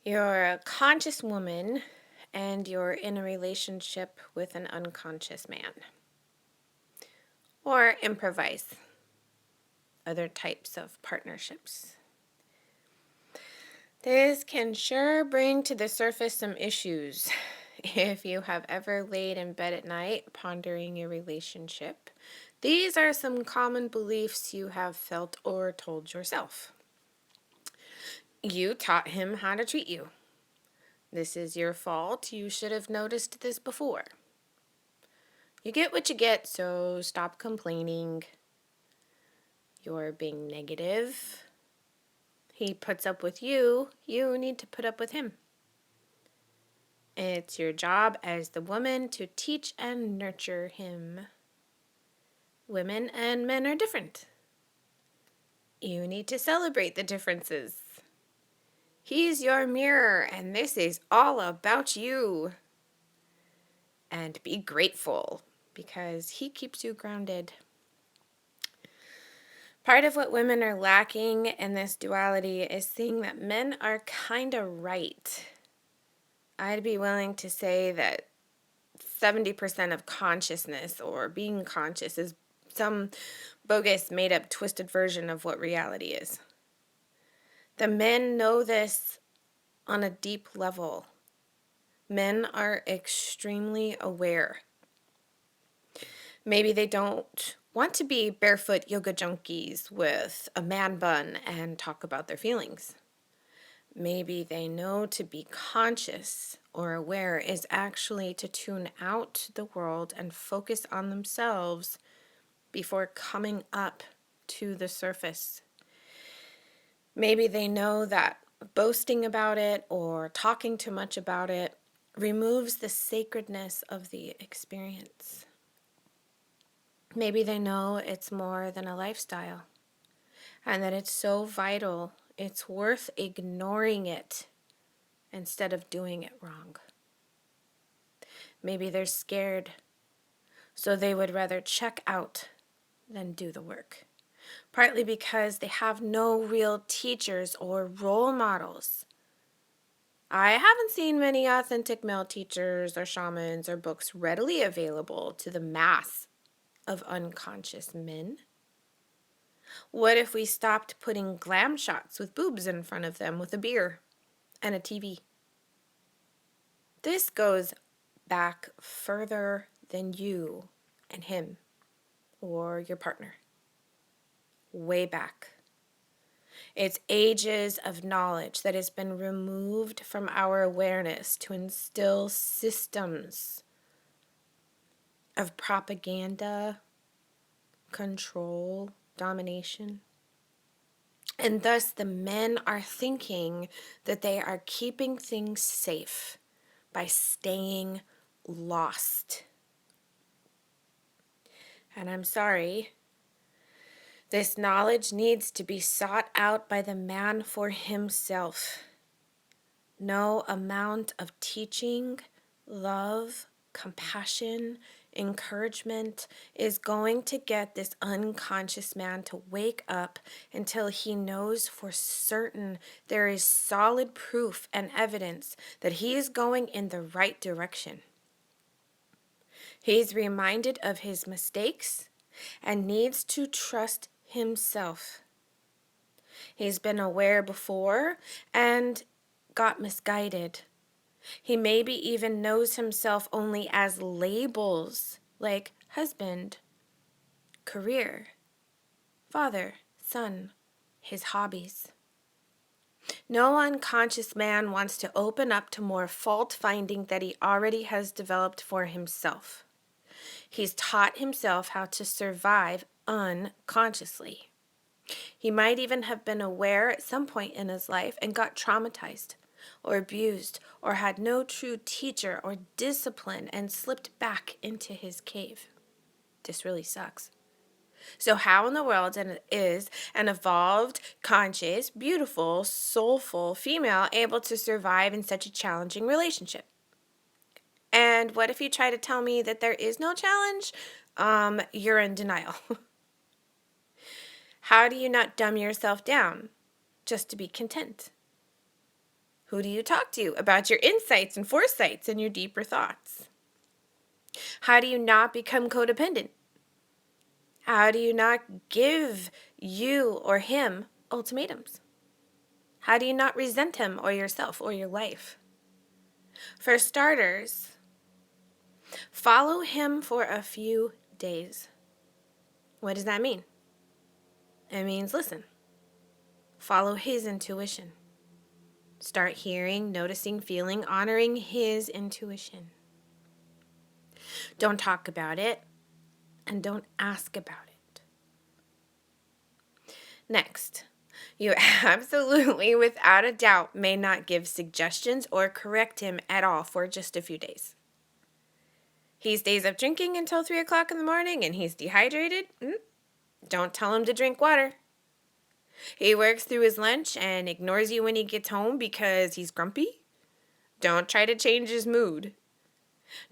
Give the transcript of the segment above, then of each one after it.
You're a conscious woman and you're in a relationship with an unconscious man. Or improvise other types of partnerships. This can sure bring to the surface some issues. If you have ever laid in bed at night pondering your relationship, these are some common beliefs you have felt or told yourself. You taught him how to treat you. This is your fault. You should have noticed this before. You get what you get, so stop complaining. You're being negative. He puts up with you. You need to put up with him. It's your job as the woman to teach and nurture him. Women and men are different. You need to celebrate the differences. He's your mirror, and this is all about you. And be grateful, because he keeps you grounded. Part of what women are lacking in this duality is seeing that men are kind of right. I'd be willing to say that 70% of consciousness or being conscious is some bogus, made up, twisted version of what reality is. The men know this on a deep level. Men are extremely aware. Maybe they don't want to be barefoot yoga junkies with a man bun and talk about their feelings. Maybe they know to be conscious or aware is actually to tune out the world and focus on themselves before coming up to the surface. Maybe they know that boasting about it or talking too much about it removes the sacredness of the experience. Maybe they know it's more than a lifestyle and that it's so vital, it's worth ignoring it instead of doing it wrong. Maybe they're scared, so they would rather check out than do the work. Partly because they have no real teachers or role models. I haven't seen many authentic male teachers or shamans or books readily available to the mass of unconscious men. What if we stopped putting glam shots with boobs in front of them with a beer and a TV? This goes back further than you and him or your partner. Way back. It's ages of knowledge that has been removed from our awareness to instill systems of propaganda, control, domination. And thus the men are thinking that they are keeping things safe by staying lost. And I'm sorry, this knowledge needs to be sought out by the man for himself. No amount of teaching, love, compassion, encouragement is going to get this unconscious man to wake up until he knows for certain there is solid proof and evidence that he is going in the right direction. He's reminded of his mistakes and needs to trust himself. He's been aware before and got misguided. He maybe even knows himself only as labels like husband, career, father, son, his hobbies. No unconscious man wants to open up to more fault finding that he already has developed for himself. He's taught himself how to survive unconsciously. He might even have been aware at some point in his life and got traumatized or abused or had no true teacher or discipline and slipped back into his cave. This really sucks. So how in the world is an evolved, conscious, beautiful, soulful female able to survive in such a challenging relationship? And what if you try to tell me that there is no challenge? You're in denial. How do you not dumb yourself down just to be content? Who do you talk to about your insights and foresights and your deeper thoughts? How do you not become codependent? How do you not give you or him ultimatums? How do you not resent him or yourself or your life? For starters, follow him for a few days. What does that mean? It means listen. Follow his intuition. Start hearing, noticing, feeling, honoring his intuition. Don't talk about it and don't ask about it. Next, you absolutely, without a doubt, may not give suggestions or correct him at all for just a few days. He stays up drinking until 3 o'clock in the morning and he's dehydrated. Don't tell him to drink water. He works through his lunch and ignores you when he gets home because he's grumpy. Don't try to change his mood.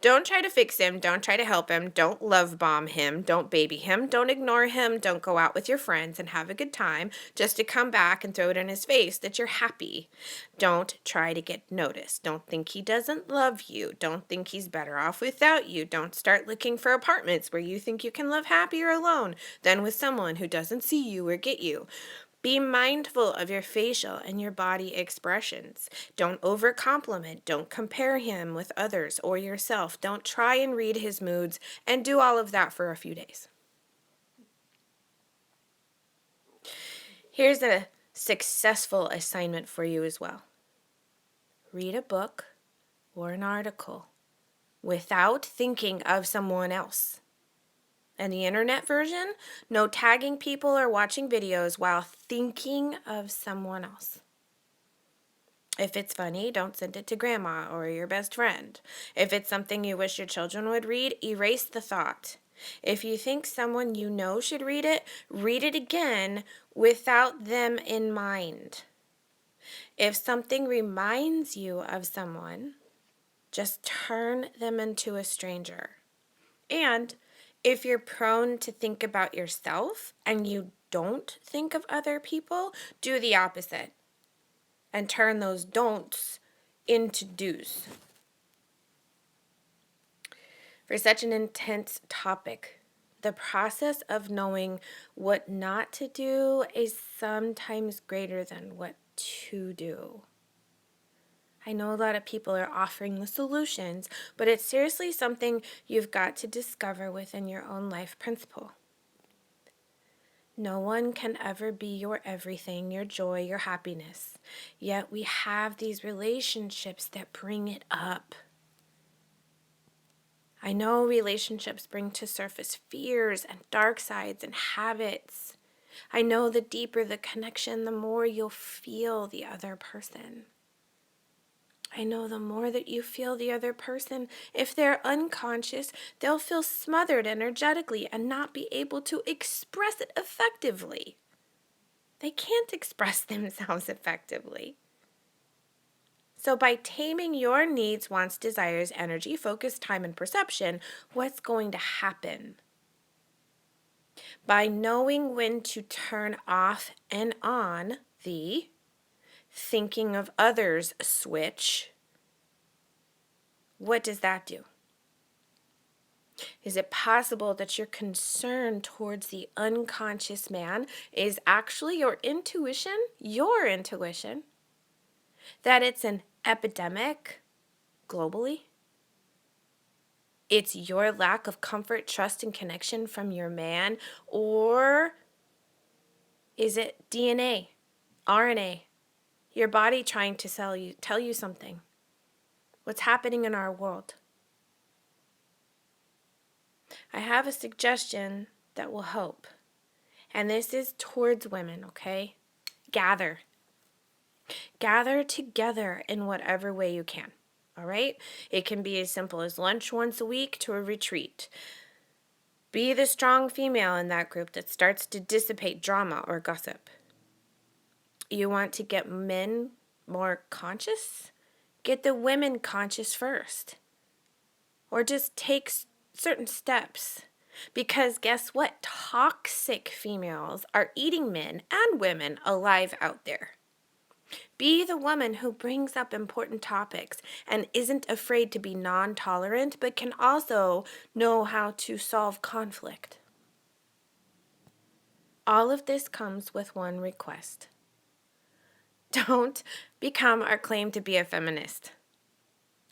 Don't try to fix him. Don't try to help him. Don't love bomb him. Don't baby him. Don't ignore him. Don't go out with your friends and have a good time just to come back and throw it in his face that you're happy. Don't try to get noticed. Don't think he doesn't love you. Don't think he's better off without you. Don't start looking for apartments where you think you can live happier alone than with someone who doesn't see you or get you. Be mindful of your facial and your body expressions. Don't overcompliment. Don't compare him with others or yourself. Don't try and read his moods, and do all of that for a few days. Here's a successful assignment for you as well. Read a book or an article without thinking of someone else. And the internet version, no tagging people or watching videos while thinking of someone else. If it's funny, don't send it to grandma or your best friend. If it's something you wish your children would read, erase the thought. If you think someone you know should read it again without them in mind. If something reminds you of someone, just turn them into a stranger. And if you're prone to think about yourself and you don't think of other people, do the opposite and turn those don'ts into do's. For such an intense topic, the process of knowing what not to do is sometimes greater than what to do. I know a lot of people are offering the solutions, but it's seriously something you've got to discover within your own life principle. No one can ever be your everything, your joy, your happiness. Yet we have these relationships that bring it up. I know relationships bring to surface fears and dark sides and habits. I know the deeper the connection, the more you'll feel the other person. I know the more that you feel the other person, if they're unconscious, they'll feel smothered energetically and not be able to express it effectively. They can't express themselves effectively. So by taming your needs, wants, desires, energy, focus, time, and perception, what's going to happen? By knowing when to turn off and on the thinking of others switch, what does that do? Is it possible that your concern towards the unconscious man is actually your intuition, that it's an epidemic globally? It's your lack of comfort, trust, and connection from your man? Or is it DNA, RNA, your body trying to tell you something? What's happening in our world? I have a suggestion that will help. And this is towards women, okay? Gather. Gather together in whatever way you can, all right? It can be as simple as lunch once a week to a retreat. Be the strong female in that group that starts to dissipate drama or gossip. You want to get men more conscious? Get the women conscious first. Or just take certain steps. Because guess what? Toxic females are eating men and women alive out there. Be the woman who brings up important topics and isn't afraid to be non-tolerant, but can also know how to solve conflict. All of this comes with one request. Don't become or claim to be a feminist.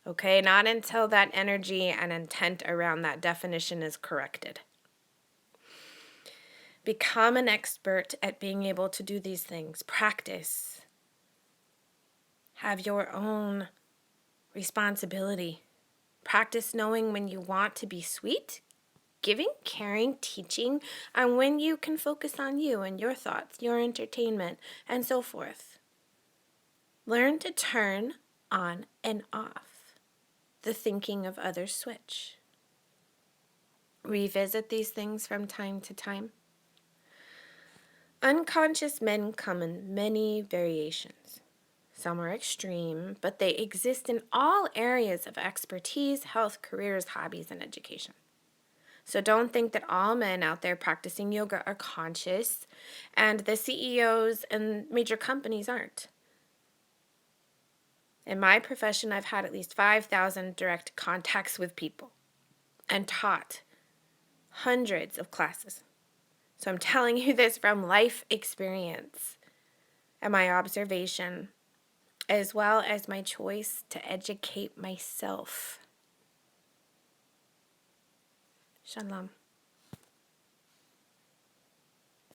Okay, not until that energy and intent around that definition is corrected. Become an expert at being able to do these things. Practice. Have your own responsibility. Practice knowing when you want to be sweet, giving, caring, teaching, and when you can focus on you and your thoughts, your entertainment, and so forth. Learn to turn on and off the thinking of others switch. Revisit these things from time to time. Unconscious men come in many variations. Some are extreme, but they exist in all areas of expertise, health, careers, hobbies, and education. So don't think that all men out there practicing yoga are conscious and the CEOs and major companies aren't. In my profession, I've had at least 5,000 direct contacts with people and taught hundreds of classes. So I'm telling you this from life experience and my observation, as well as my choice to educate myself. Shalom.